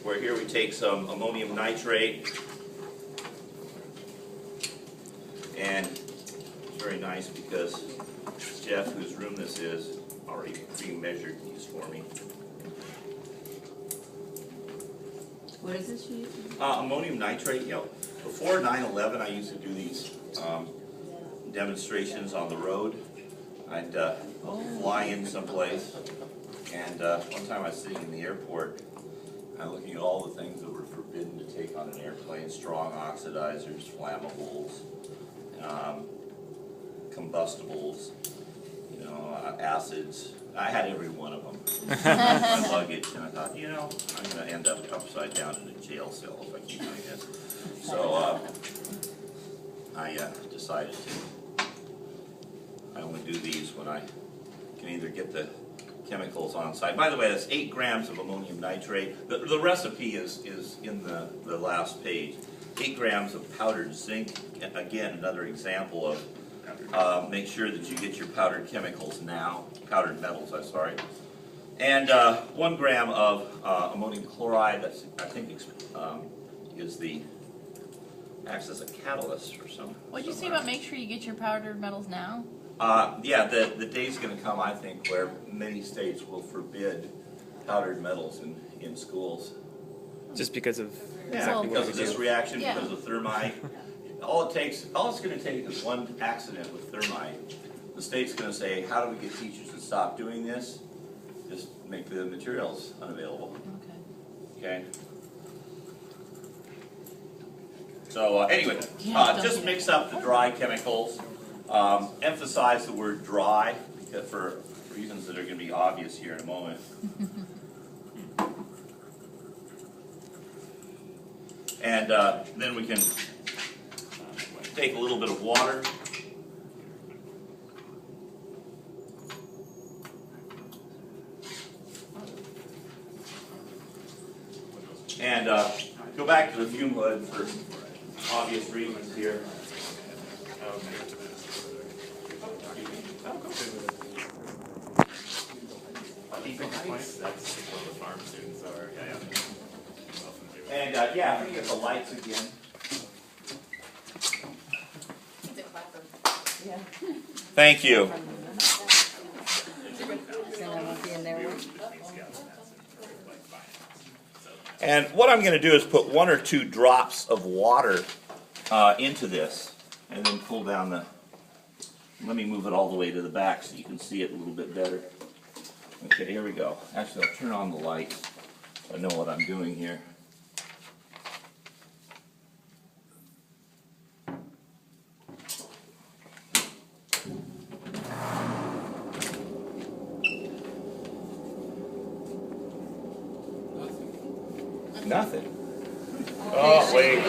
where here we take some ammonium nitrate, and it's very nice because Jeff, whose room this is, already pre-measured these for me. What is this you use? Ammonium nitrate, you know, before 9/11 I used to do these demonstrations on the road. I'd fly in someplace, and one time I was sitting in the airport, looking at all the things that were forbidden to take on an airplane: strong oxidizers, flammables, combustibles, you know, acids. I had every one of them in my luggage, and I thought, you know, I'm going to end up upside down in a jail cell if I keep doing this. So I decided I only do these when I can either get the chemicals on site. By the way, that's 8 grams of ammonium nitrate. The recipe is in the last page. 8 grams of powdered zinc. Again, another example of make sure that you get your powdered chemicals now, powdered metals, I'm sorry. And 1 gram of ammonium chloride. That's, I think, acts as a catalyst for some. What'd you say about make sure you get your powdered metals now? Yeah, the day's going to come, I think, where many states will forbid powdered metals in schools. Just because of Yeah, because of this reaction, Yeah. because of thermite. All it's going to take is one accident with thermite. The state's going to say, how do we get teachers to stop doing this? Just make the materials unavailable. Okay? So anyway, just mix up the dry chemicals. Emphasize the word dry because for reasons that are going to be obvious here in a moment. And then we can take a little bit of water. And go back to the fume hood for obvious reasons here. And yeah, I'm going to get the lights again. Yeah. Thank you. Then I won't be in there. And what I'm going to do is put 1 or 2 drops of water into this, and then pull down the. Let me move it all the way to the back so you can see it a little bit better. Okay, here we go. Actually, I'll turn on the lights so I know what I'm doing here. Nothing. Oh, wait.